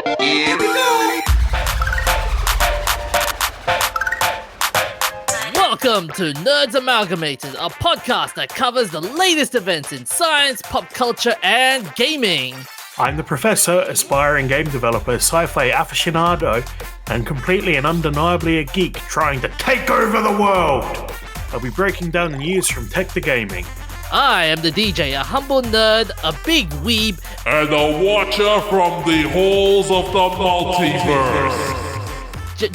Here we go! Welcome to Nerds Amalgamated, a podcast that covers the latest events in science, pop culture, and gaming. I'm the professor, aspiring game developer, sci-fi aficionado, and completely and undeniably a geek trying to take over the world. I'll be breaking down the news from tech to gaming. I am the DJ, a humble nerd, a big weeb, and a watcher from the halls of the multiverse.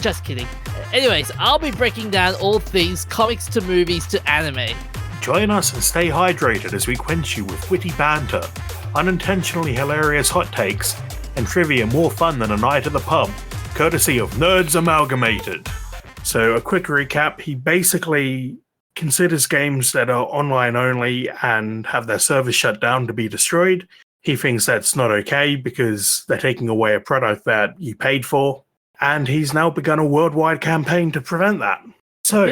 Just kidding. Anyways, I'll be breaking down all things comics to movies to anime. Join us and stay hydrated as we quench you with witty banter, unintentionally hilarious hot takes, and trivia more fun than a night at the pub, courtesy of Nerds Amalgamated. So a quick recap, he basically considers games that are online only and have their servers shut down to be destroyed. He thinks that's not okay because they're taking away a product that you paid for, and he's now begun a worldwide campaign to prevent that. So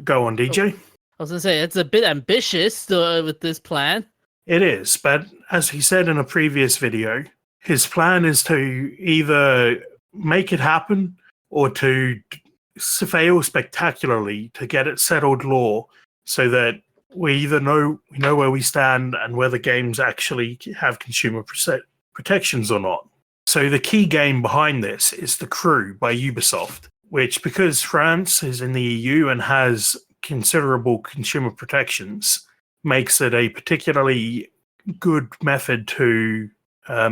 go on, DJ. I was going to say, it's a bit ambitious with this plan. It is, but as he said in a previous video, his plan is to either make it happen or to fail spectacularly to get it settled law so that we either know where we stand and whether games actually have consumer protections or not. So the key game behind this is The Crew by Ubisoft, which, because France is in the EU and has considerable consumer protections, makes it a particularly good method to a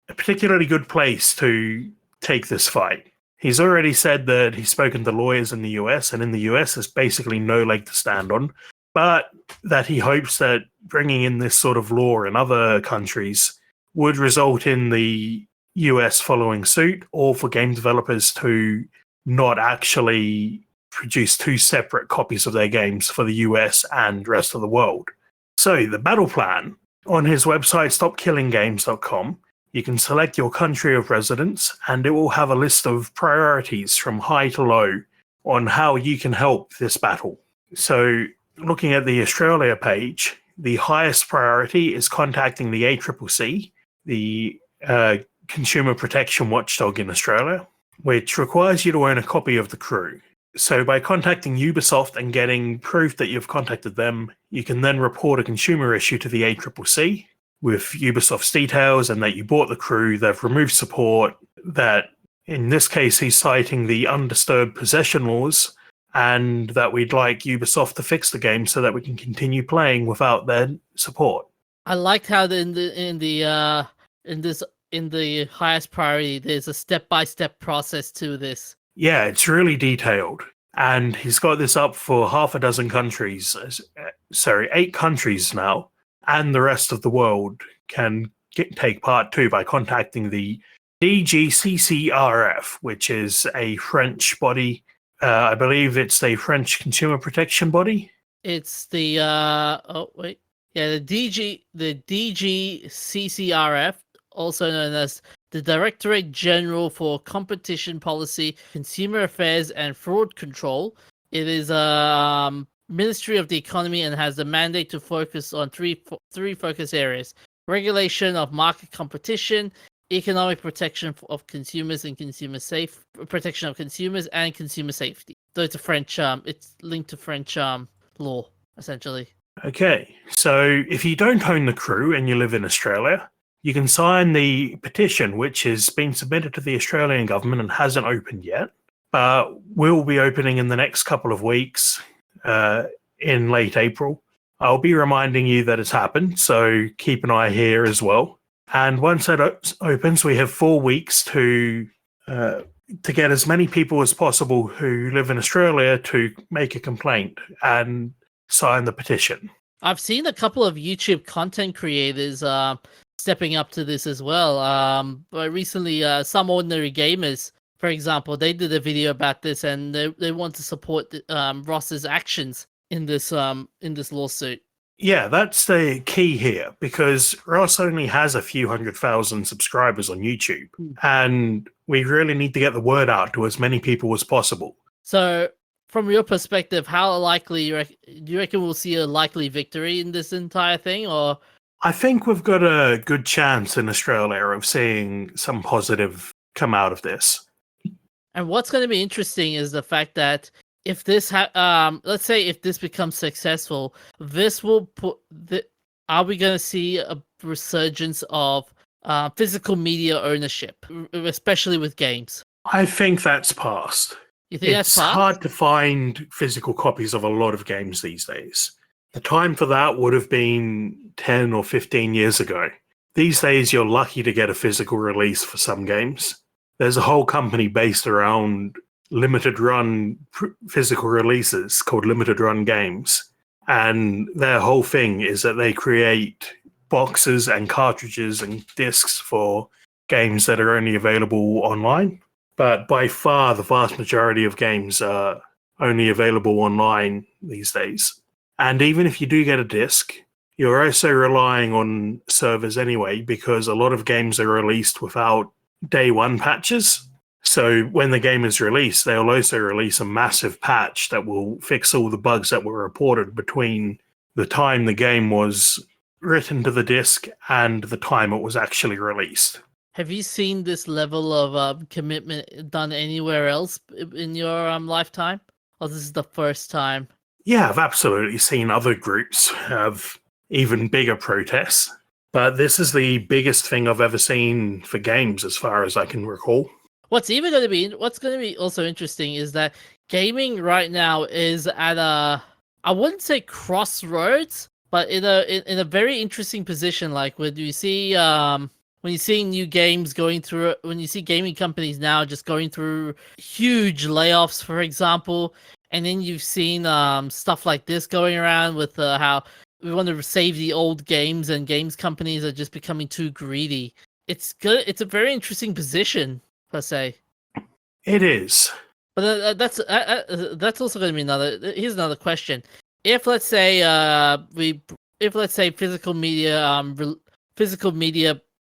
particularly good place to take this fight. He's already said that he's spoken to lawyers in the US, and in the US there's basically no leg to stand on, but that he hopes that bringing in this sort of law in other countries would result in the US following suit, or for game developers to not actually produce two separate copies of their games for the US and rest of the world. So the Battleplan, on his website stopkillinggames.com, you can select your country of residence, and it will have a list of priorities from high to low on how you can help this battle. So looking at the Australia page, the highest priority is contacting the ACCC, the consumer protection watchdog in Australia, which requires you to own a copy of The Crew. So by contacting Ubisoft and getting proof that you've contacted them, you can then report a consumer issue to the ACCC with Ubisoft's details and that you bought The Crew, they've removed support, that in this case he's citing the undisturbed possession laws, and that we'd like Ubisoft to fix the game so that we can continue playing without their support. I liked how in the highest priority there's a step-by-step process to this. Yeah, it's really detailed. And he's got this up for 6 countries, 8 countries now, and the rest of the world can take part too by contacting the DGCCRF, which is a French body. I believe it's a French consumer protection body. It's the the DGCCRF, also known as the Directorate General for Competition Policy, Consumer Affairs, and Fraud Control. It is a Ministry of the Economy and has the mandate to focus on three focus areas: regulation of market competition, economic protection of consumers and protection of consumers, and consumer safety. So it's a French. It's linked to French law, essentially. Okay, so if you don't own The Crew and you live in Australia, you can sign the petition, which has been submitted to the Australian government and hasn't opened yet, but will be opening in the next couple of weeks, in late April. I'll be reminding you that it's happened, so keep an eye here as well. And once that opens, we have 4 weeks to get as many people as possible who live in Australia to make a complaint and sign the petition. I've seen a couple of YouTube content creators stepping up to this as well. But recently, Some Ordinary Gamers, for example, they did a video about this, and they want to support Ross's actions in this lawsuit. Yeah, that's the key here, because Ross only has a few 100,000 subscribers on YouTube, and we really need to get the word out to as many people as possible. So, from your perspective, how likely do you reckon we'll see a likely victory in this entire thing, or I think we've got a good chance in Australia of seeing some positive come out of this. And what's going to be interesting is the fact that if this, let's say, if this becomes successful, this will put are we going to see a resurgence of physical media ownership, especially with games? I think that's past. You think It's that's past? hard to find physical copies of a lot of games these days. The time for that would have been 10 or 15 years ago. These days, you're lucky to get a physical release for some games. There's a whole company based around limited run physical releases called Limited Run Games. And their whole thing is that they create boxes and cartridges and discs for games that are only available online. But by far, the vast majority of games are only available online these days. And even if you do get a disc, you're also relying on servers anyway, because a lot of games are released without day one patches. So when the game is released, they'll also release a massive patch that will fix all the bugs that were reported between the time the game was written to the disc and the time it was actually released. Have you seen this level of commitment done anywhere else in your lifetime? Or this is the first time? Yeah, I've absolutely seen other groups have even bigger protests, but this is the biggest thing I've ever seen for games as far as I can recall. What's going to be also interesting is that gaming right now is at I wouldn't say crossroads, but in a very interesting position. Like when you see new games going through, when you see gaming companies now just going through huge layoffs, for example, and then you've seen stuff like this going around with how we want to save the old games and games companies are just becoming too greedy. It's good. It's a very interesting position per se. It is. But that's also going to be another. Here's another question: if let's say physical media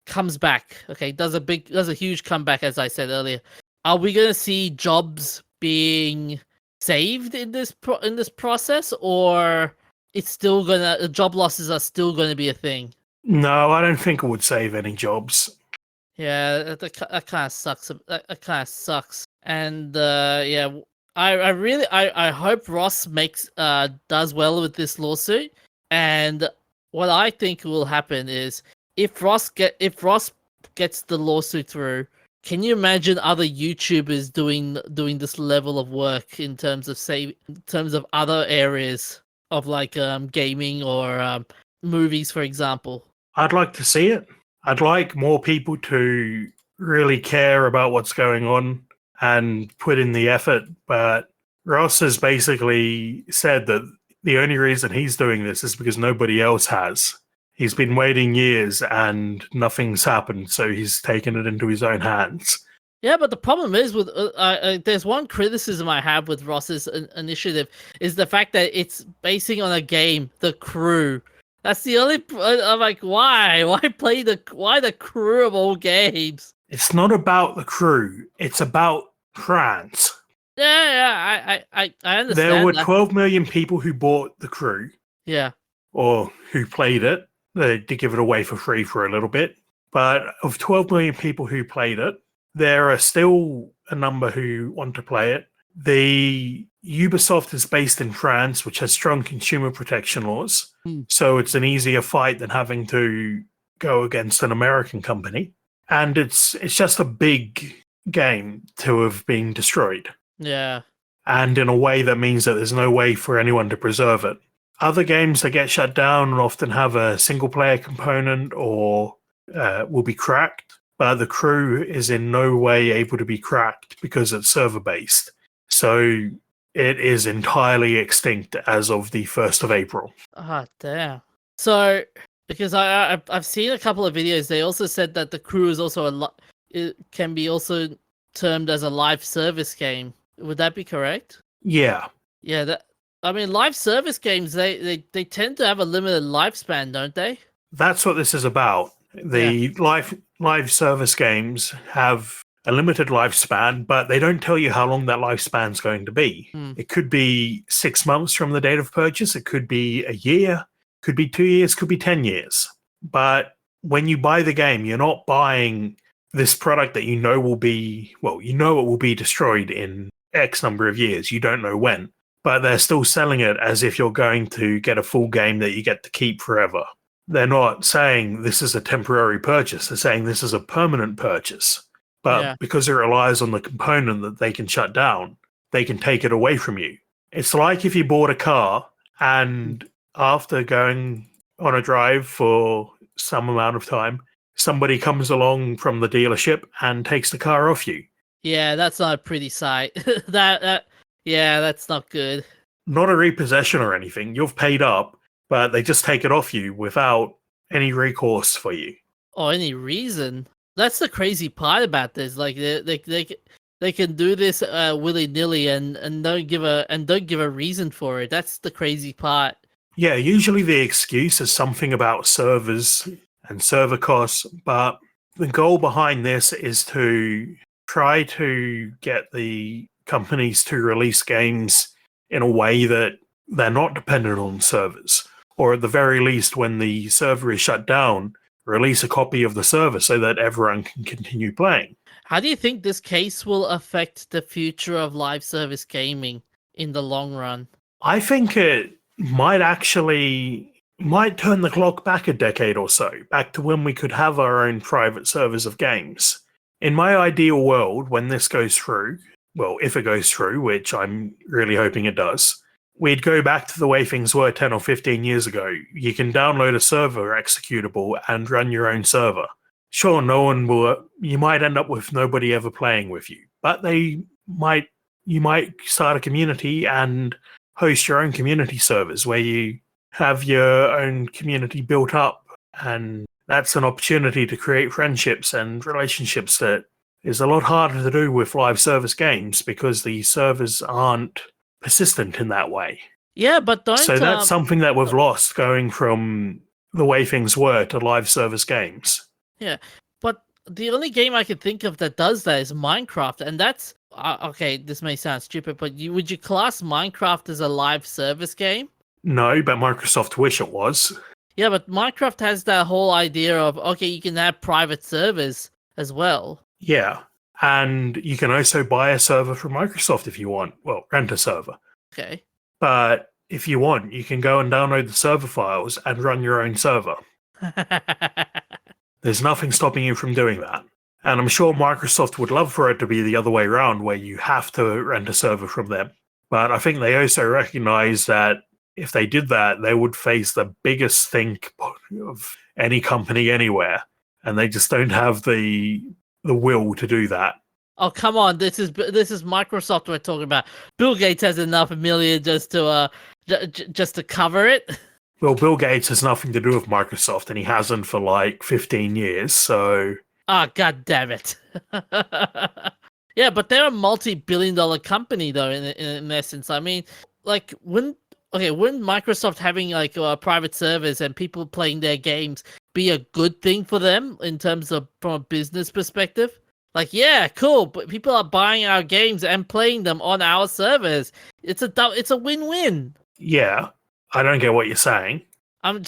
comes back, okay, does a huge comeback, as I said earlier, are we going to see jobs being saved in this process, or it's still job losses are still going to be a thing? No, I don't think it would save any jobs. Yeah, that kind of sucks. That kind of sucks. And yeah, I hope Ross does well with this lawsuit. And what I think will happen is if Ross gets the lawsuit through, can you imagine other YouTubers doing this level of work in terms of other areas of like gaming or movies, for example? I'd like to see it. I'd like more people to really care about what's going on and put in the effort, but Ross has basically said that the only reason he's doing this is because nobody else has. He's been waiting years and nothing's happened, so he's taken it into his own hands. Yeah, but the problem is with there's one criticism I have with Ross's initiative is the fact that it's basing on a game, The Crew. That's the only. I'm like, why? Why the crew of all games? It's not about The Crew. It's about France. Yeah, I understand. There were that. 12 million people who bought The Crew. Yeah. Or who played it. They did give it away for free for a little bit. But of 12 million people who played it, there are still a number who want to play it. The Ubisoft is based in France, which has strong consumer protection laws. So it's an easier fight than having to go against an American company. And it's just a big game to have been destroyed. Yeah. And in a way that means that there's no way for anyone to preserve it. Other games that get shut down often have a single-player component or will be cracked. But The Crew is in no way able to be cracked because it's server-based. So it is entirely extinct as of the 1st of April. Ah, damn. So, because I've seen a couple of videos, they also said that The Crew is also it can be also termed as a live service game. Would that be correct? Yeah. Yeah, live service games, they tend to have a limited lifespan, don't they? That's what this is about. The live service games have a limited lifespan, but they don't tell you how long that lifespan's going to be. It could be 6 months from the date of purchase. It could be a year. Could be 2 years. Could be 10 years. But when you buy the game, you're not buying this product that you know will be, well, you know it will be destroyed in X number of years. You don't know when. But they're still selling it as if you're going to get a full game that you get to keep forever. They're not saying this is a temporary purchase. They're saying this is a permanent purchase. But because it relies on the component that they can shut down, they can take it away from you. It's like if you bought a car and after going on a drive for some amount of time, somebody comes along from the dealership and takes the car off you. Yeah, that's not a pretty sight. That's not good. Not a repossession or anything. You've paid up, but they just take it off you without any recourse for you. Or any reason. That's the crazy part about this. Like they can do this willy nilly and don't give a reason for it. That's the crazy part. Yeah, usually the excuse is something about servers and server costs, but the goal behind this is to try to get the companies to release games in a way that they're not dependent on servers, or at the very least, when the server is shut down, release a copy of the server so that everyone can continue playing. How do you think this case will affect the future of live service gaming in the long run? I think it might turn the clock back a decade or so, back to when we could have our own private servers of games. In my ideal world, when this goes through, well, if it goes through, which I'm really hoping it does, we'd go back to the way things were 10 or 15 years ago. You can download a server executable and run your own server. Sure, you might end up with nobody ever playing with you, but you might start a community and host your own community servers where you have your own community built up, and that's an opportunity to create friendships and relationships that is a lot harder to do with live service games because the servers aren't persistent in that way. Yeah, but that's something that we've lost going from the way things were to live service games. Yeah, but the only game I could think of that does that is Minecraft, and that's okay. This may sound stupid, but would you class Minecraft as a live service game? No, but Microsoft wish it was. Yeah, but Minecraft has that whole idea of, okay, you can have private servers as well. Yeah, and you can also buy a server from Microsoft if you want. Well, rent a server. Okay. But if you want, you can go and download the server files and run your own server. There's nothing stopping you from doing that. And I'm sure Microsoft would love for it to be the other way around, where you have to rent a server from them. But I think they also recognize that if they did that, they would face the biggest stink of any company anywhere. And they just don't have the will to do that. Oh, come on. This is Microsoft we're talking about. Bill Gates has enough million just to cover it. Well, Bill Gates has nothing to do with Microsoft, and he hasn't for like 15 years, so... God damn it. Yeah, but they're a multi-billion-dollar company, though, in essence. I mean, like, wouldn't Microsoft having, like, private servers and people playing their games be a good thing for them in terms of, from a business perspective? Like, yeah, cool, but people are buying our games and playing them on our servers. It's a win-win. Yeah. I don't get what you're saying. I'm of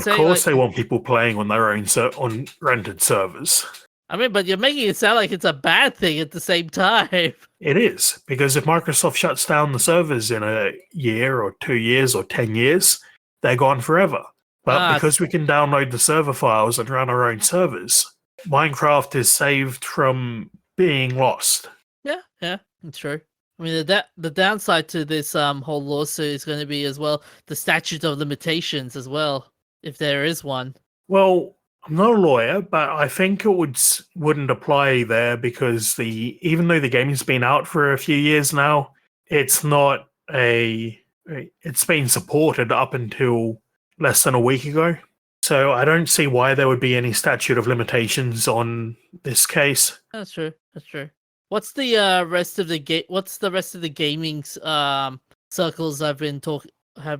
saying, course, like, they want people playing on their own on rented servers. I mean, but you're making it sound like it's a bad thing at the same time. It is, because if Microsoft shuts down the servers in a year or 2 years or 10 years, they're gone forever. But because we can download the server files and run our own servers, Minecraft is saved from being lost. Yeah, it's true. I mean, the downside to this whole lawsuit is going to be as well the statute of limitations as well, if there is one. Well, I'm not a lawyer, but I think it wouldn't apply there because even though the game's been out for a few years now, it's been supported up until less than a week ago. So I don't see why there would be any statute of limitations on this case. That's true. What's the rest of the gaming circles have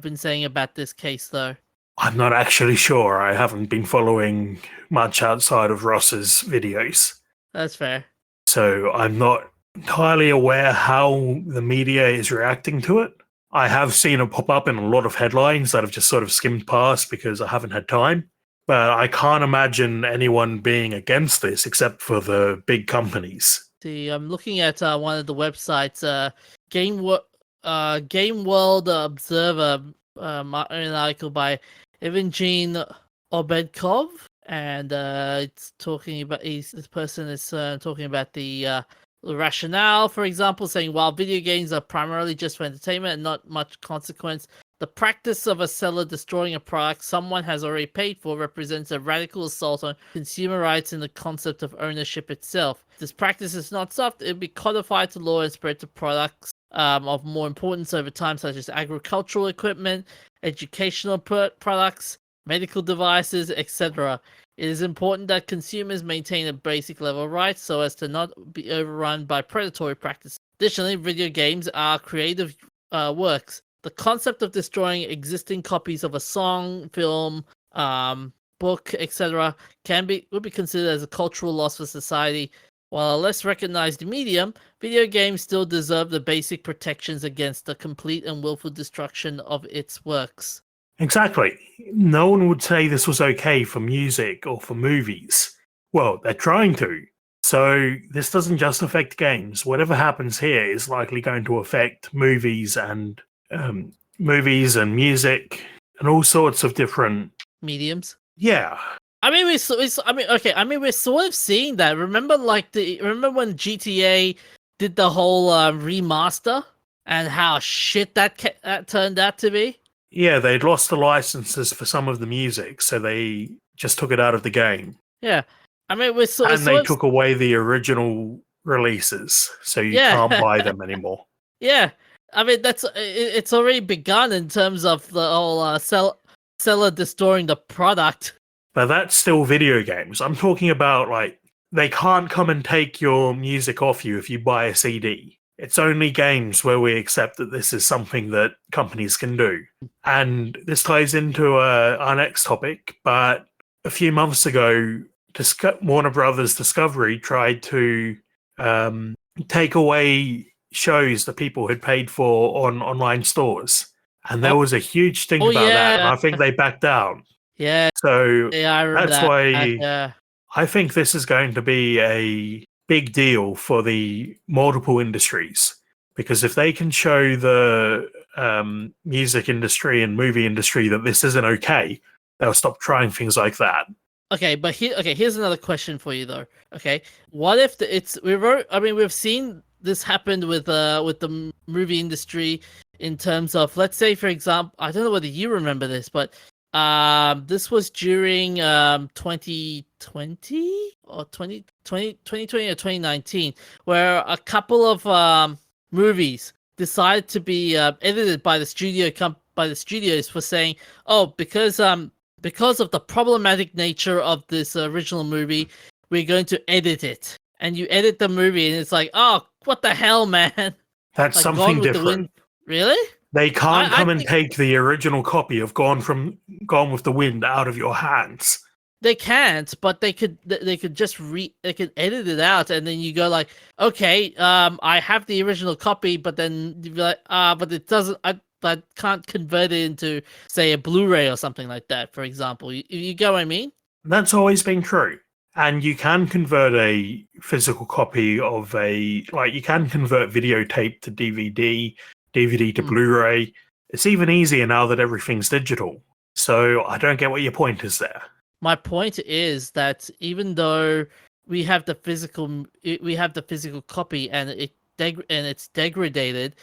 been saying about this case, though? I'm not actually sure. I haven't been following much outside of Ross's videos. That's fair. So I'm not entirely aware how the media is reacting to it. I have seen it pop up in a lot of headlines that I've just sort of skimmed past because I haven't had time. But I can't imagine anyone being against this except for the big companies. See, I'm looking at one of the websites, Game World Observer, an article by Evgeny Obedkov, and it's talking about this person is talking about the rationale, for example, saying while video games are primarily just for entertainment and not much consequence, the practice of a seller destroying a product someone has already paid for represents a radical assault on consumer rights and the concept of ownership itself. If this practice is not stopped, it will be codified to law and spread to products of more importance over time, such as agricultural equipment, educational products, medical devices, etc. It is important that consumers maintain a basic level of rights so as to not be overrun by predatory practices. Additionally, video games are creative works. The concept of destroying existing copies of a song, film, book, etc., would be considered as a cultural loss for society. While a less recognized medium, video games still deserve the basic protections against the complete and willful destruction of its works. Exactly. No one would say this was okay for music or for movies. Well, they're trying to. So this doesn't just affect games. Whatever happens here is likely going to affect movies and music and all sorts of different mediums. Yeah. I mean, we're sort of seeing that. Remember when GTA did the whole remaster and how shit that turned out to be? Yeah, they'd lost the licenses for some of the music, so they just took it out of the game. Yeah. I mean, they took away the original releases, so you can't buy them anymore. Yeah. I mean, it's already begun in terms of the whole seller destroying the product. But that's still video games. I'm talking about, like, they can't come and take your music off you if you buy a CD. It's only games where we accept that this is something that companies can do. And this ties into our next topic, but a few months ago, Warner Brothers Discovery tried to take away shows that people had paid for on online stores. And there was a huge stink about that, and I think they backed down. Yeah. So I remember that's why I think this is going to be a big deal for the multiple industries. Because if they can show the music industry and movie industry that this isn't okay, they'll stop trying things like that. Okay, but here's another question for you though. Okay, what if we've seen this happen with the movie industry in terms of, let's say, for example, I don't know whether you remember this, but this was during 2020 or 2020 or 2019, where a couple of movies decided to be edited by the studios for saying, oh, because of the problematic nature of this original movie, we're going to edit it. And you edit the movie, and it's like, oh, what the hell, man? That's like something different. Really? They can't come and take the original copy of Gone with the Wind out of your hands. They can't, but they could just they could edit it out, and then you go like, okay, I have the original copy, but then you'd be like, but it doesn't. I can't convert it into, say, a Blu-ray or something like that, for example. You get what I mean? That's always been true. And you can convert a physical copy of you can convert videotape to DVD, DVD to Blu-ray. It's even easier now that everything's digital. So I don't get what your point is there. My point is that even though we have the physical copy and it's degraded,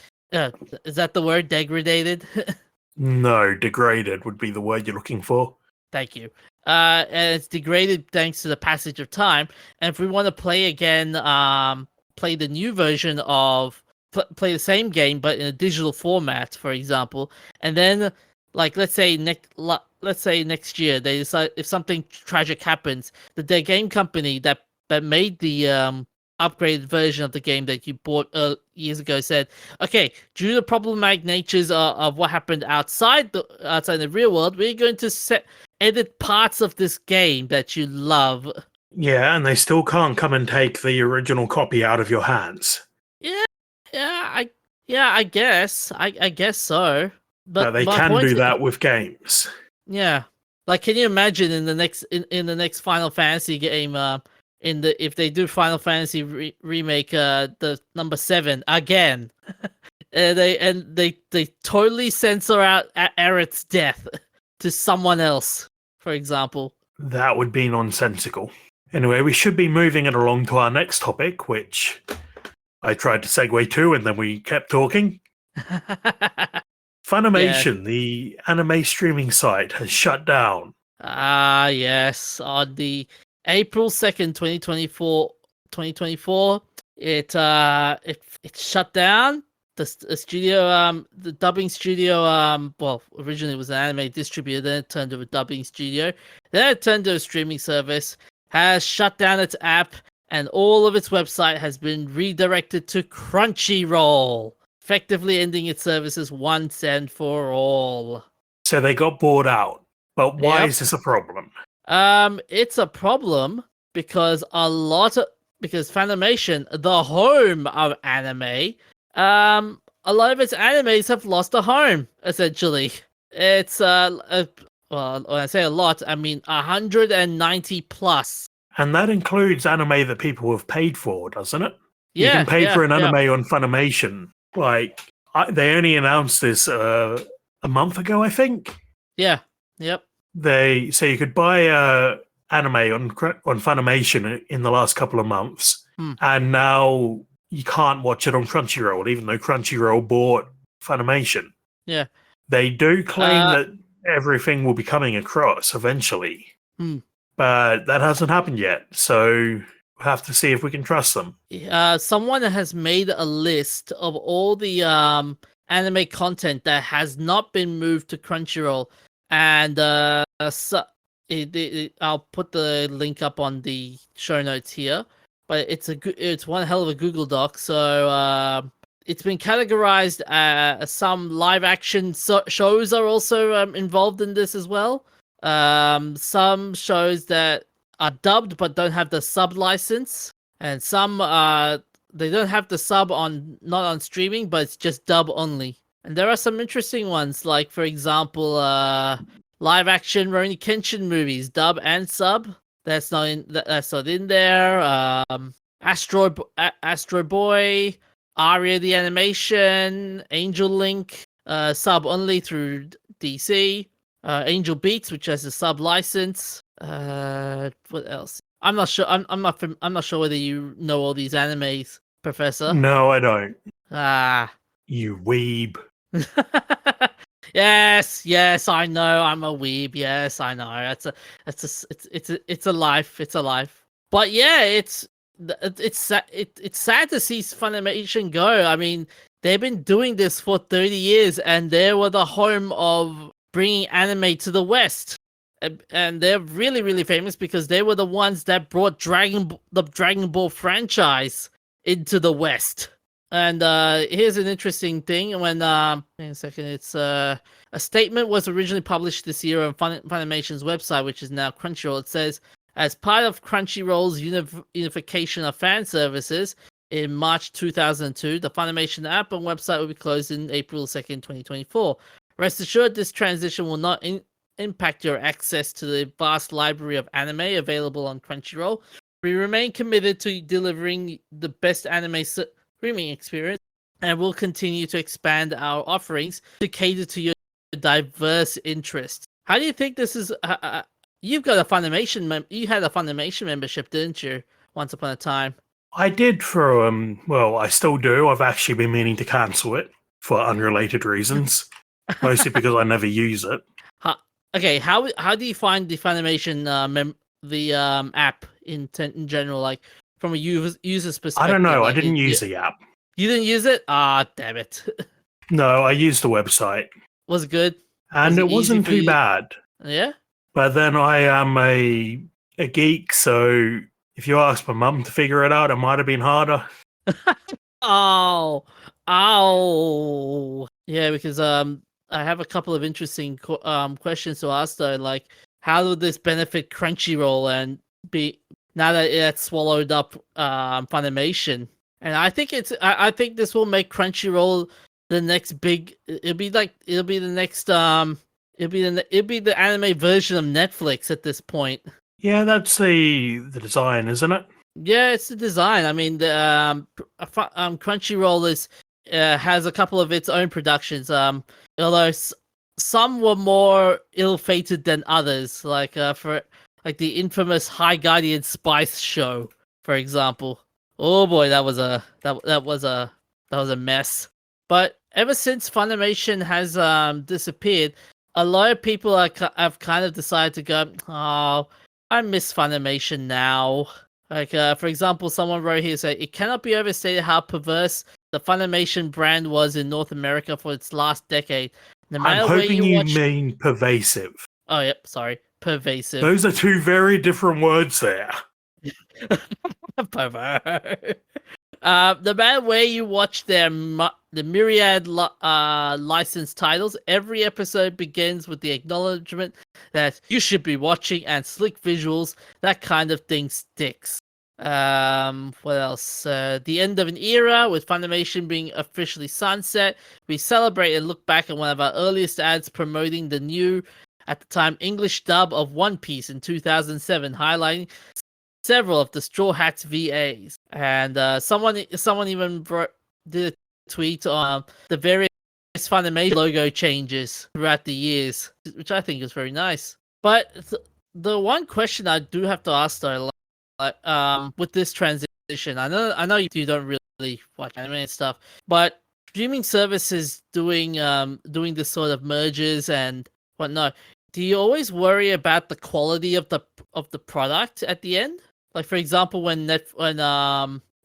is that the word, degraded? No, degraded would be the word you're looking for. Thank you. And it's degraded thanks to the passage of time. And if we want to play again, play the new version of play the same game but in a digital format, for example, and then, like, let's say next year they decide, if something tragic happens, that their game company that made the upgraded version of the game that you bought years ago said, okay, due to the problematic natures of what happened outside the real world, we're going to edit parts of this game that you love. Yeah, and they still can't come and take the original copy out of your hands. I guess so. But they can do that with games. Yeah. Like, can you imagine in the next Final Fantasy game, if they do Final Fantasy remake, the number 7 again, they totally censor out Aerith's death to someone else, for example. That would be nonsensical. Anyway, we should be moving it along to our next topic, which I tried to segue to, and then we kept talking. Funimation, the anime streaming site, has shut down. Ah, yes. On the April 2nd, 2024, it shut down. The studio, the dubbing studio, well, originally it was an anime distributor, then it turned to a dubbing studio, then it turned to a streaming service, has shut down its app, and all of its website has been redirected to CrunchyRoll, effectively ending its services once and for all. So they got bought out. But why Yep. is this a problem? It's a problem because because Funimation, the home of anime, a lot of its animes have lost a home. Essentially, it's well, when I say a lot, I mean 190 plus. And that includes anime that people have paid for, doesn't it? You Yeah, can pay yeah, for an yeah. anime on Funimation. Like, they only announced this a month ago, I think. Yeah, yep. So you could buy anime on Funimation in the last couple of months, and now you can't watch it on Crunchyroll, even though Crunchyroll bought Funimation. Yeah. They do claim that everything will be coming across eventually, but that hasn't happened yet. So we'll have to see if we can trust them. Someone has made a list of all the anime content that has not been moved to Crunchyroll, and I'll put the link up on the show notes here. But it's one hell of a Google Doc. So it's been categorized. Some live action shows are also involved in this as well. Some shows that are dubbed but don't have the sub license, and some they don't have the sub not on streaming, but it's just dub only. And there are some interesting ones, like for example, live action Rurouni Kenshin movies, dub and sub. That's not in there. Astro Boy, Aria the animation, Angel Link, sub only through DC. Angel Beats, which has a sub license. What else? I'm not sure. I'm not sure whether you know all these animes, Professor. No, I don't. Ah. You weeb. Yes, I know. I'm a weeb. Yes, I know. It's a life. It's a life. But yeah, it's sad to see Funimation go. I mean, they've been doing this for 30 years, and they were the home of bringing anime to the West. And they're really, really famous because they were the ones that brought the Dragon Ball franchise into the West. And here's an interesting thing. Wait a second. It's a statement was originally published this year on Funimation's website, which is now Crunchyroll. It says, as part of Crunchyroll's unification of fan services in March 2002, the Funimation app and website will be closed in April 2nd, 2024. Rest assured, this transition will not impact your access to the vast library of anime available on Crunchyroll. We remain committed to delivering the best anime streaming experience, and we'll continue to expand our offerings to cater to your diverse interests. How do you think this is? You've got a Funimation. You had a Funimation membership, didn't you? Once upon a time. I did for well, I still do. I've actually been meaning to cancel it for unrelated reasons, mostly because I never use it. Okay, how do you find the Funimation app in general, like from a user's perspective? I don't know. Like, I didn't use the app. You didn't use it? Ah, damn it. No, I used the website. Was it good? And it wasn't too bad. Yeah? But then I am a geek, so if you ask my mum to figure it out, it might have been harder. Ow. Yeah, because I have a couple of interesting questions to ask though, like how would this benefit Crunchyroll and be now that it's swallowed up Funimation? And I think I think this will make Crunchyroll the next big. It'll be the next It'd be the anime version of Netflix at this point. Yeah, that's the design, isn't it? Yeah, it's the design. I mean, the CrunchyRoll has a couple of its own productions. Although some were more ill-fated than others, like for like the infamous High Guardian Spice show, for example. Oh boy, that was a mess. But ever since Funimation has disappeared, a lot of people have kind of decided to go, oh, I miss Funimation now. Like, for example, someone wrote here, say, it cannot be overstated how perverse the Funimation brand was in North America for its last decade. No I'm matter where hoping you you watch... mean pervasive. Oh, yep, sorry. Pervasive. Those are two very different words there. Pervert. No matter where you watch the myriad licensed titles, every episode begins with the acknowledgement that you should be watching and slick visuals. That kind of thing sticks. What else? The end of an era with Funimation being officially sunset. We celebrate and look back at one of our earliest ads promoting the new, at the time, English dub of One Piece in 2007, highlighting several of the Straw Hats VAs. And someone even did a tweet on the various Funimation logo changes throughout the years, which I think is very nice. But the one question I do have to ask though, with this transition, I know you don't really watch anime and stuff, but streaming services doing this sort of mergers and whatnot, do you always worry about the quality of the product at the end? Like, for example, when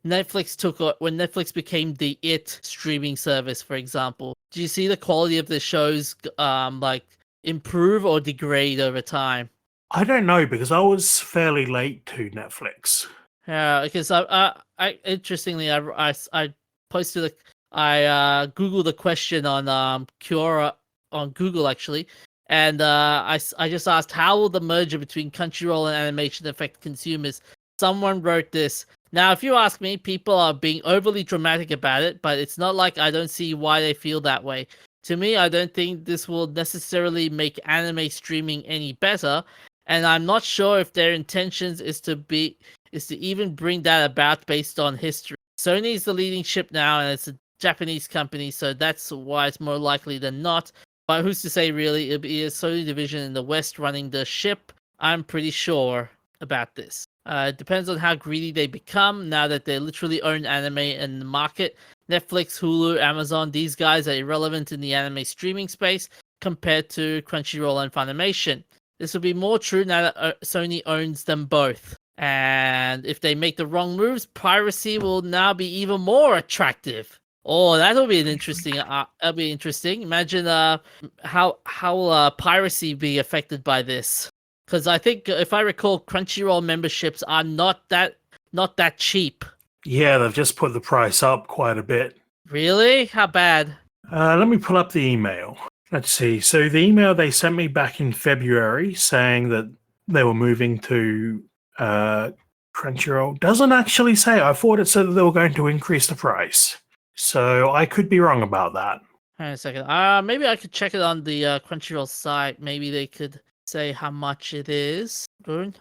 Netflix became the streaming service, for example, do you see the quality of the shows like improve or degrade over time? I don't know because I was fairly late to Netflix. Yeah, because I interestingly, I posted I googled the question on Quora on Google actually, and I just asked how will the merger between Crunchyroll and animation affect consumers. Someone wrote this. Now, if you ask me, people are being overly dramatic about it, but it's not like I don't see why they feel that way. To me, I don't think this will necessarily make anime streaming any better, and I'm not sure if their intentions is to even bring that about based on history. Sony is the leading ship now, and it's a Japanese company, so that's why it's more likely than not. But who's to say, really? It'll be a Sony division in the West running the ship. I'm pretty sure about this. It depends on how greedy they become now that they literally own anime in the market. Netflix, Hulu, Amazon, these guys are irrelevant in the anime streaming space compared to Crunchyroll and Funimation. This will be more true now that Sony owns them both. And if they make the wrong moves, piracy will now be even more attractive. Oh, that'll be an interesting. That'll be interesting. Imagine how piracy be affected by this. Because I think, if I recall, Crunchyroll memberships are not that cheap. Yeah, they've just put the price up quite a bit. Really? How bad? Let me pull up the email. Let's see. So the email they sent me back in February saying that they were moving to Crunchyroll doesn't actually say. I thought it said that they were going to increase the price. So I could be wrong about that. Hang on a second. Maybe I could check it on the Crunchyroll site. Maybe they could say how much it is.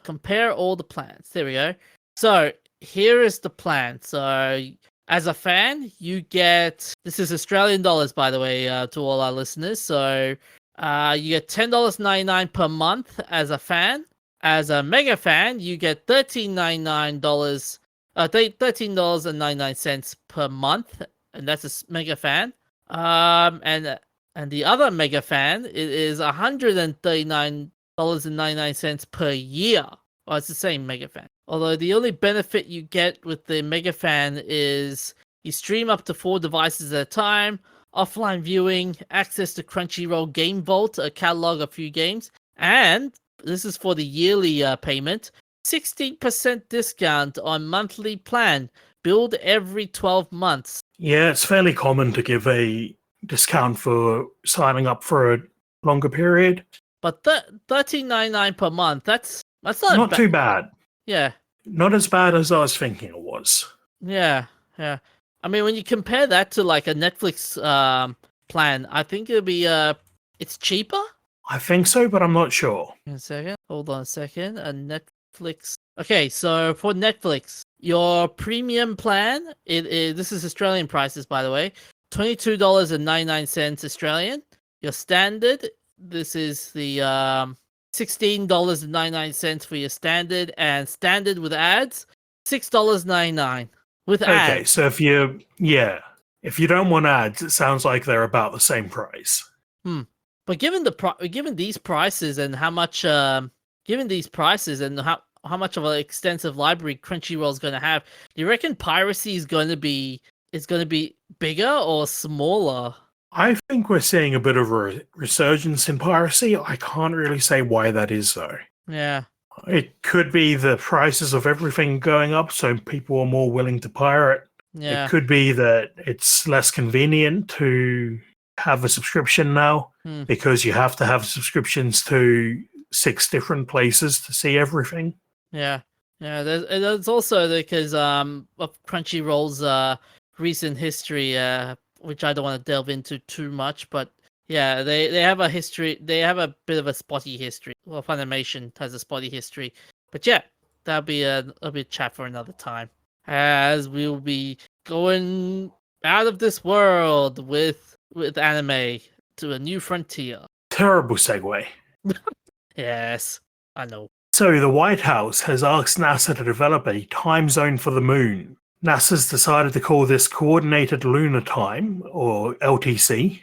Compare all the plans. There we go. So here is the plan. So as a fan, you get, this is Australian dollars, by the way, to all our listeners. So you get $10.99 per month as a fan. As a mega fan, you get $13.99, $13.99 per month, and that's a mega fan. And the other mega fan, it is $139.99 per year. Well, it's the same mega fan. Although the only benefit you get with the mega fan is you stream up to 4 devices at a time, offline viewing, access to Crunchyroll Game Vault, a catalog of few games, and this is for the yearly payment, 16% discount on monthly plan, billed every 12 months. Yeah, it's fairly common to give a discount for signing up for a longer period. But $13.99 per month, that's not too bad. Yeah. Not as bad as I was thinking it was. Yeah. I mean, when you compare that to like a Netflix plan, I think it'll be it's cheaper. I think so, but I'm not sure. A second. Hold on a second. Netflix. Okay, so for Netflix, your premium plan, this is Australian prices, by the way. $22.99 Australian. Your standard, this is the $16.99 for your standard, and standard with ads, $6.99 with Okay, ads. so if you don't want ads, it sounds like they're about the same price. But given these prices and how much given these prices and how much of an extensive library Crunchyroll is going to have, do you reckon piracy is going to be bigger or smaller? I think we're seeing a bit of a resurgence in piracy. I can't really say why that is, though. Yeah. It could be the prices of everything going up, so people are more willing to pirate. Yeah. It could be that it's less convenient to have a subscription now because you have to have subscriptions to 6 different places to see everything. Yeah. Yeah. There's also because of Crunchyroll's recent history, which I don't want to delve into too much, but yeah, they have a history. They have a bit of a spotty history. Well, Funimation has a spotty history, but yeah, that'll be a chat for another time. As we'll be going out of this world with anime to a new frontier. Terrible segue. Yes, I know. So the White House has asked NASA to develop a time zone for the moon. NASA's decided to call this Coordinated Lunar Time, or LTC,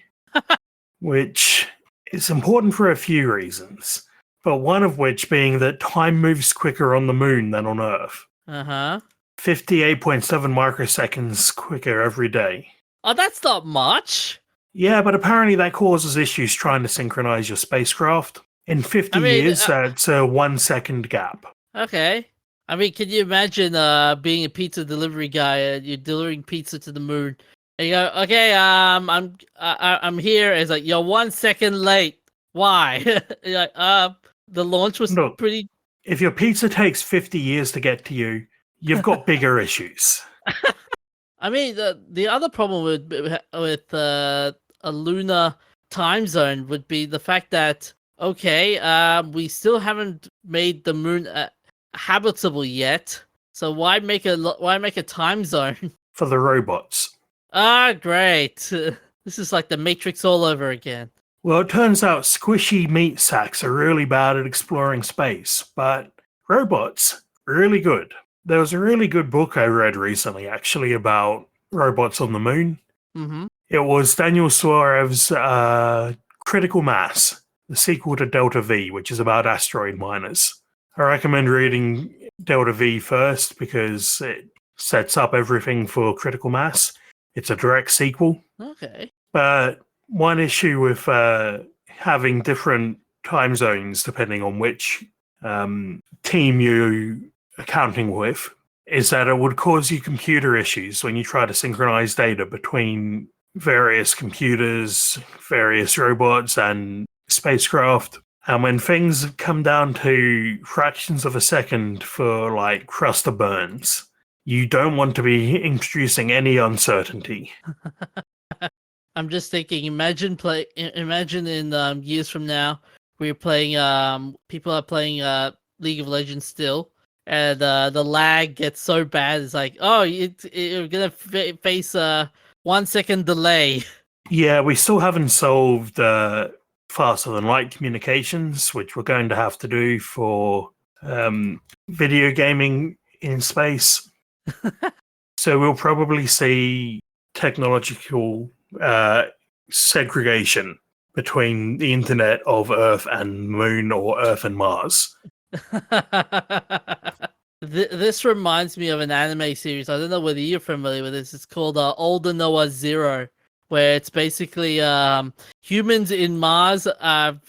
which is important for a few reasons, but one of which being that time moves quicker on the moon than on Earth. 58.7 microseconds quicker every day. Oh, that's not much. Yeah, but apparently that causes issues trying to synchronize your spacecraft. In 50 years, it's a 1 second gap. Okay. I mean, can you imagine being a pizza delivery guy and you're delivering pizza to the moon? And you go, okay, I'm here. It's like, you're 1 second late. Why? You're like, the launch was pretty. If your pizza takes 50 years to get to you, you've got bigger issues. I mean, the other problem with a lunar time zone would be the fact that, okay, we still haven't made the moon habitable yet. So why make a time zone for the robots? Great. This is like the Matrix all over again. Well, it turns out squishy meat sacks are really bad at exploring space, but robots, really good. There was a really good book I read recently, actually, about robots on the moon. Mm-hmm. It was Daniel Suarez's Critical Mass, the sequel to Delta V, which is about asteroid miners. I recommend reading Delta V first because it sets up everything for Critical Mass. It's a direct sequel. Okay. But one issue with having different time zones depending on which team you're accounting with is that it would cause you computer issues when you try to synchronize data between various computers, various robots, and spacecraft. And when things come down to fractions of a second for like cluster burns, you don't want to be introducing any uncertainty. I'm just thinking, imagine in years from now, we're playing, people are playing League of Legends still, and the lag gets so bad, it's like, oh, you're gonna face a 1 second delay. Yeah, we still haven't solved faster than light communications, which we're going to have to do for video gaming in space. So we'll probably see technological segregation between the internet of Earth and Moon or Earth and Mars. This reminds me of an anime series. I don't know whether you're familiar with this. It's called Older Noah Zero, where it's basically humans in Mars have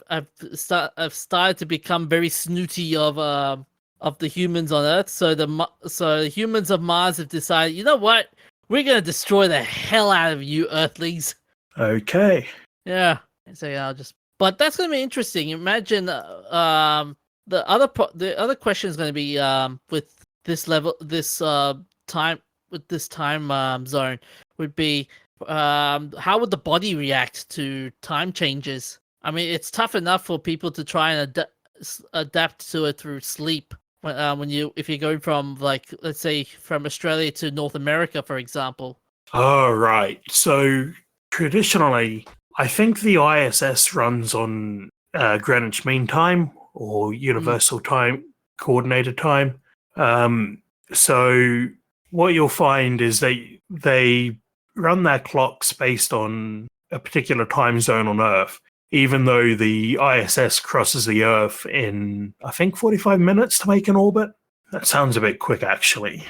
started to become very snooty of the humans on Earth. So the humans of Mars have decided, you know what? We're gonna destroy the hell out of you, Earthlings. Okay. Yeah. So yeah, but that's gonna be interesting. Imagine the other question is gonna be with this time zone would be how would the body react to time changes? I mean, it's tough enough for people to try and adapt to it through sleep. If you're going from, like, let's say from Australia to North America, for example. Oh, right. So traditionally, I think the ISS runs on Greenwich Mean Time or Universal Time Coordinated Time. So what you'll find is they run their clocks based on a particular time zone on Earth, even though the ISS crosses the Earth in, I think, 45 minutes to make an orbit. That sounds a bit quick, actually.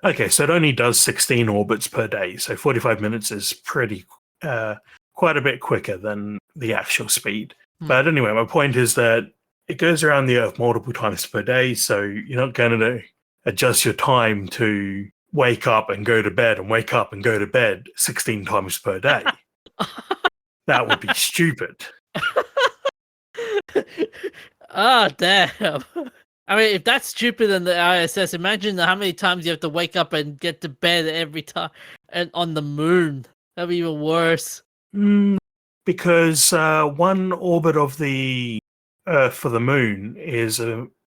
Okay, so it only does 16 orbits per day, so 45 minutes is quite a bit quicker than the actual speed. But anyway, my point is that it goes around the Earth multiple times per day, so you're not going to adjust your time to wake up and go to bed and wake up and go to bed 16 times per day. That would be stupid. Ah, damn. I mean, if that's stupid in the ISS, imagine how many times you have to wake up and get to bed every time and on the moon. That'd be even worse. Because one orbit of the Earth for the moon is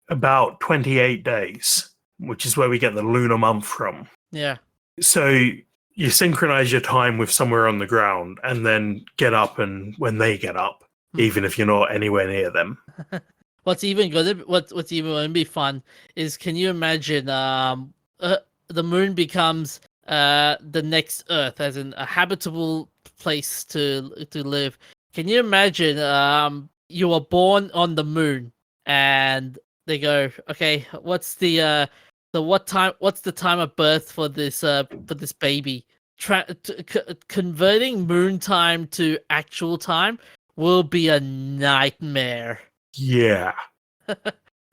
about 28 days, which is where we get the lunar month from. Yeah. So you synchronize your time with somewhere on the ground and then get up and when they get up, even if you're not anywhere near them. What's even going to be fun is, can you imagine the moon becomes the next Earth, as in a habitable place to live. Can you imagine you were born on the moon and they go, okay, what's the time of birth for this baby? Converting moon time to actual time will be a nightmare. Yeah.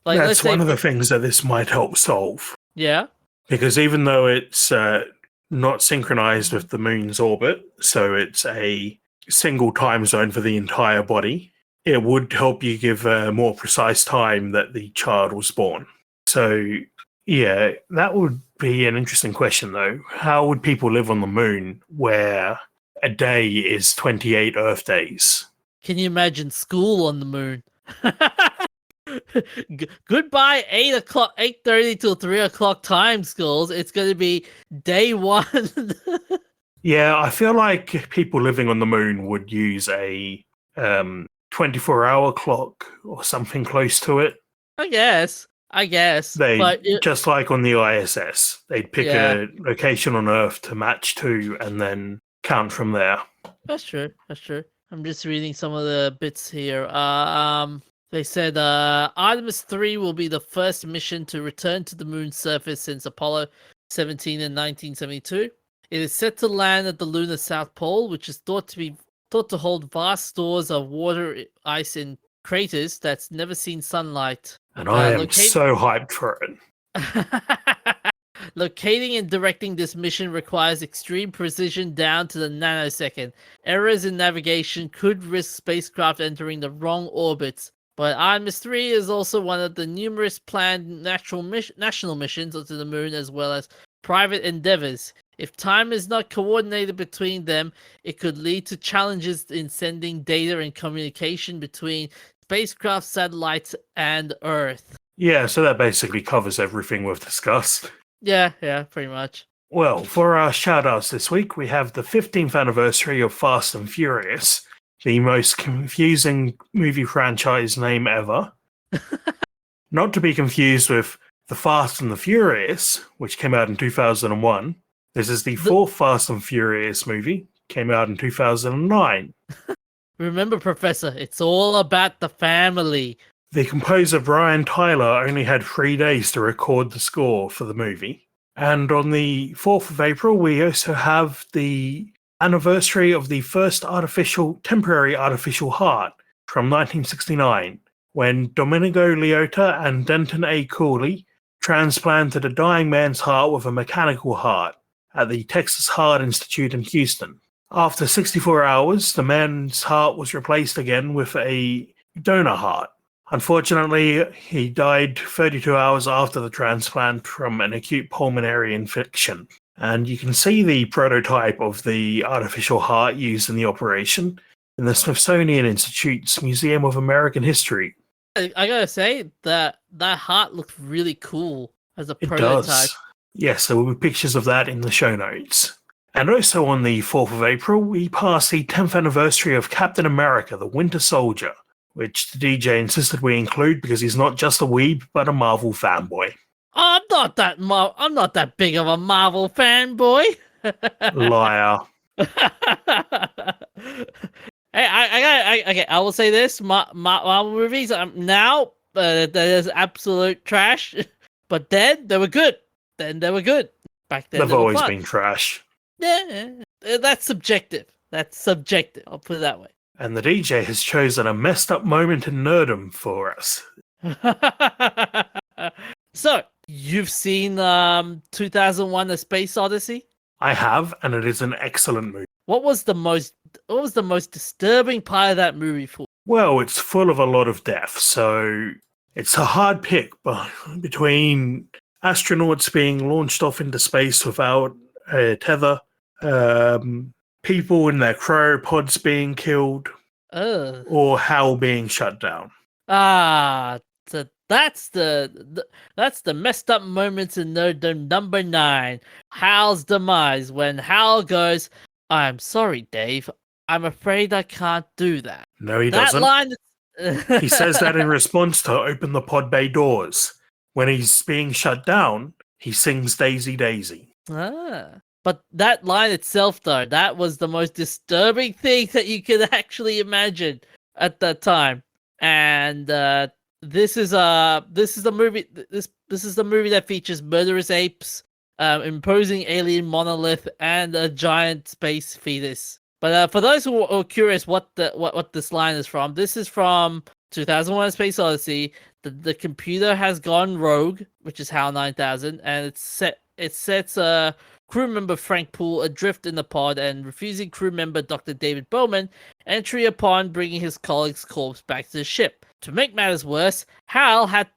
That's one of the things that this might help solve. Yeah. Because even though it's not synchronized with the moon's orbit, so it's a single time zone for the entire body, it would help you give a more precise time that the child was born. So, yeah, that would be an interesting question, though. How would people live on the moon where a day is 28 Earth days? Can you imagine school on the moon? Goodbye 8:30 till 3:00 time, schools. It's going to be day one. Yeah, I feel like people living on the moon would use a 24-hour clock or something close to it. I guess. Just like on the ISS, they'd pick a location on Earth to match to and then count from there. That's true. I'm just reading some of the bits here. They said Artemis 3 will be the first mission to return to the moon's surface since Apollo 17 in 1972. It is set to land at the lunar South Pole, which is thought to hold vast stores of water ice in craters that's never seen sunlight. And I am so hyped for it. Locating and directing this mission requires extreme precision down to the nanosecond. Errors in navigation could risk spacecraft entering the wrong orbits. But Artemis 3 is also one of the numerous planned national missions onto the moon, as well as private endeavors. If time is not coordinated between them, it could lead to challenges in sending data and communication between spacecraft, satellites, and Earth. Yeah, so that basically covers everything we've discussed. Yeah, pretty much. Well, for our shout-outs this week, we have the 15th anniversary of Fast and Furious, the most confusing movie franchise name ever. Not to be confused with The Fast and the Furious, which came out in 2001. This is the fourth Fast and Furious movie, came out in 2009. Remember, Professor, it's all about the family. The composer Brian Tyler only had 3 days to record the score for the movie. And on the 4th of April, we also have the anniversary of the first temporary artificial heart from 1969, when Domenico Leota and Denton A. Cooley transplanted a dying man's heart with a mechanical heart at the Texas Heart Institute in Houston. After 64 hours, the man's heart was replaced again with a donor heart. Unfortunately, he died 32 hours after the transplant from an acute pulmonary infection. And you can see the prototype of the artificial heart used in the operation. in the Smithsonian Institute's Museum of American History. I gotta say that heart looks really cool as a It prototype. does. Yes, there will be pictures of that in the show notes. And also on the 4th of April, we passed the 10th anniversary of Captain America, the Winter Soldier, which the DJ insisted we include because he's not just a weeb, but a Marvel fanboy. I'm not that big of a Marvel fanboy. Liar. Okay, I will say this: Marvel movies now there's absolute trash, but then they were good. Back then They've they were always fun. been trash. Yeah, that's subjective. I'll put it that way. And the DJ has chosen a messed up moment in nerdom for us. So you've seen 2001: A Space Odyssey? I have, and it is an excellent movie. What was the most disturbing part of that movie for? Well, it's full of a lot of death, so it's a hard pick between astronauts being launched off into space without a tether, people in their cryopods being killed, or HAL being shut down. So that's the messed up moments in Nerddom number 9. Hal's demise, when Hal goes, "I'm sorry, Dave. I'm afraid I can't do that." No, he That doesn't. line. He says that in response to open the pod bay doors. When he's being shut down, he sings Daisy Daisy. But that line itself, though, that was the most disturbing thing that you could actually imagine at that time. And this is a movie. This is the movie that features murderous apes, imposing alien monolith, and a giant space fetus. But for those who are curious, what this line is from, this is from 2001: Space Odyssey. The computer has gone rogue, which is HAL 9000, and it sets crew member Frank Poole adrift in the pod and refusing crew member Dr. David Bowman entry upon bringing his colleague's corpse back to the ship. To make matters worse, HAL had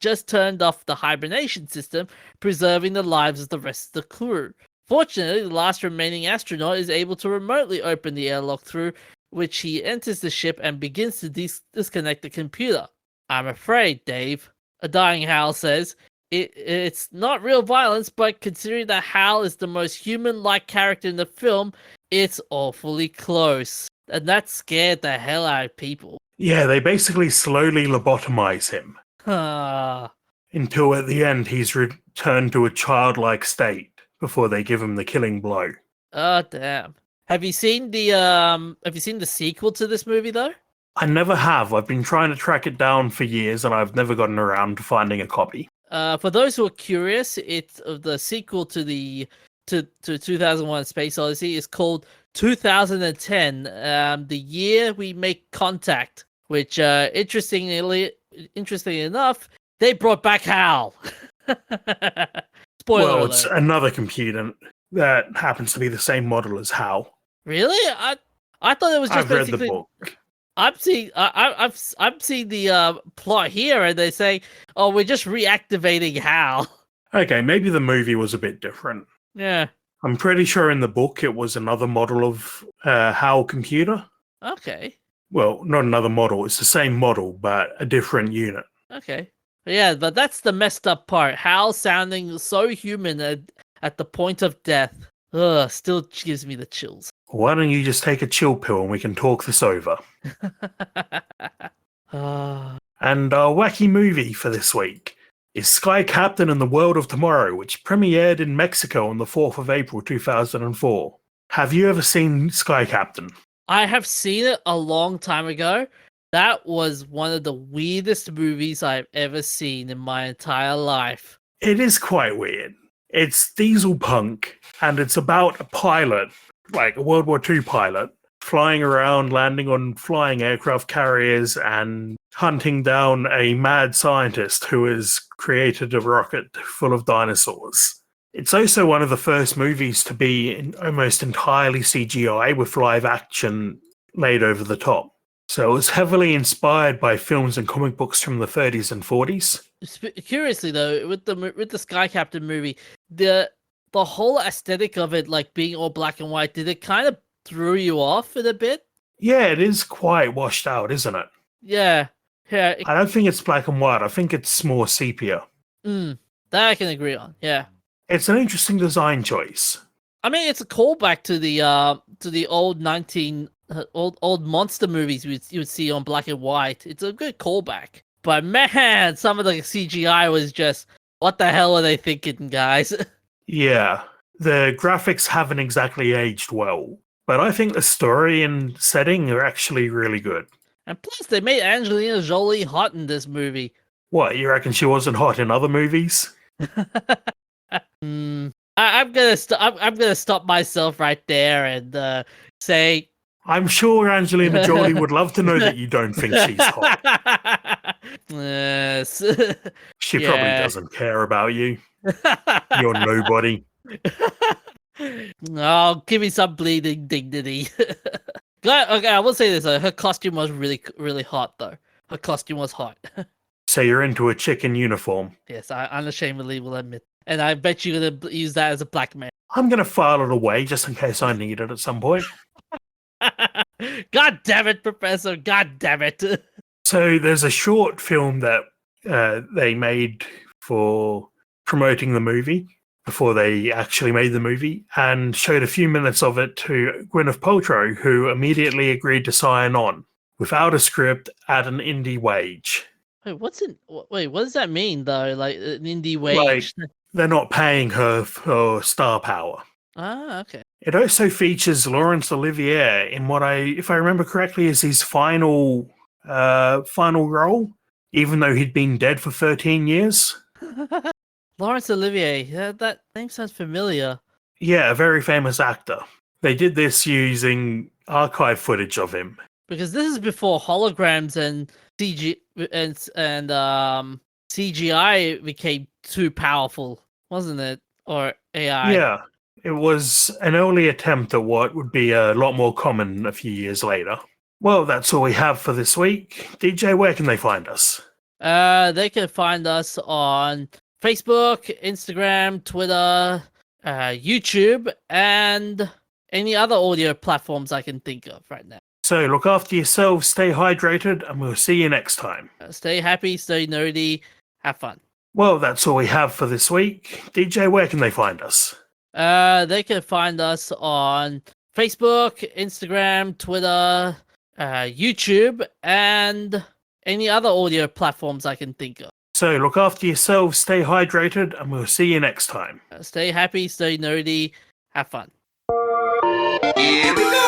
just turned off the hibernation system, preserving the lives of the rest of the crew. Fortunately, the last remaining astronaut is able to remotely open the airlock, through which he enters the ship and begins to disconnect the computer. "I'm afraid, Dave," a dying Hal says, it's not real violence, but considering that Hal is the most human-like character in the film, it's awfully close. And that scared the hell out of people. Yeah, they basically slowly lobotomize him. Ah. Until at the end he's returned to a childlike state before they give him the killing blow. Oh, damn. Have you seen the sequel to this movie, though? I never have. I've been trying to track it down for years and I've never gotten around to finding a copy. For those who are curious, it's the sequel to 2001: Space Odyssey is called 2010, the year we make contact. Which, interestingly enough, they brought back HAL. Spoiler alert. It's another computer that happens to be the same model as HAL. Really? I thought it was just I've read basically. the book. I've seen the plot here, and they say, "Oh, we're just reactivating HAL." Okay, maybe the movie was a bit different. Yeah. I'm pretty sure in the book it was another model of HAL computer. Okay. Well, not another model. It's the same model, but a different unit. Okay. Yeah, but that's the messed up part. HAL sounding so human at the point of death. Ugh, still gives me the chills. Why don't you just take a chill pill and we can talk this over? And our wacky movie for this week is Sky Captain and the World of Tomorrow, which premiered in Mexico on the 4th of April 2004. Have you ever seen Sky Captain? I have seen it a long time ago. That was one of the weirdest movies I've ever seen in my entire life. It is quite weird. It's diesel punk, and it's about a pilot, like a World War II pilot, flying around, landing on flying aircraft carriers, and hunting down a mad scientist who has created a rocket full of dinosaurs. It's also one of the first movies to be almost entirely CGI with live action laid over the top. So it was heavily inspired by films and comic books from the 30s and 40s. Curiously, though, with the Sky Captain movie, the whole aesthetic of it, like being all black and white, did it kind of throw you off in a bit? Yeah, it is quite washed out, isn't it? Yeah, yeah, I don't think it's black and white. I think it's more sepia. that I can agree on. Yeah, It's an interesting design choice. I mean it's a callback to the old old monster movies you would see on black and white. It's a good callback, but man, some of the CGI was just what the hell are they thinking, guys? Yeah, the graphics haven't exactly aged well, but I think the story and setting are actually really good. And plus, they made Angelina Jolie hot in this movie. What, you reckon she wasn't hot in other movies? I'm gonna stop myself right there and say I'm sure Angelina Jolie would love to know that you don't think she's hot. Yes. She probably Yeah. doesn't care about you. You're nobody. Oh, give me some bleeding dignity. Okay, I will say this: her costume was really hot, though. Her costume was hot. So you're into a chicken uniform. Yes, I unashamedly will admit, and I bet you're gonna use that as a blackmail. I'm going to file it away just in case I need it at some point. God damn it, Professor! God damn it! So there's a short film that they made for promoting the movie before they actually made the movie and showed a few minutes of it to Gwyneth Paltrow, who immediately agreed to sign on without a script at an indie wage. Wait, what does that mean though? Like an indie wage? Like, they're not paying her for star power. Ah, okay. It also features Laurence Olivier in what if I remember correctly, is his final role, even though he'd been dead for 13 years. Laurence Olivier, that name sounds familiar. Yeah, a very famous actor. They did this using archive footage of him. Because this is before holograms and CGI became too powerful, wasn't it? Or AI. Yeah, it was an early attempt at what would be a lot more common a few years later. Well, that's all we have for this week. DJ, where can they find us? They can find us on Facebook, Instagram, Twitter, YouTube, and any other audio platforms I can think of right now. So look after yourselves, stay hydrated, and we'll see you next time. Stay happy, stay nerdy, have fun. Well, that's all we have for this week. DJ, where can they find us? They can find us on Facebook, Instagram, Twitter, YouTube, and any other audio platforms I can think of. So look after yourselves, stay hydrated, and we'll see you next time. Stay happy, stay nerdy, have fun. Here we go.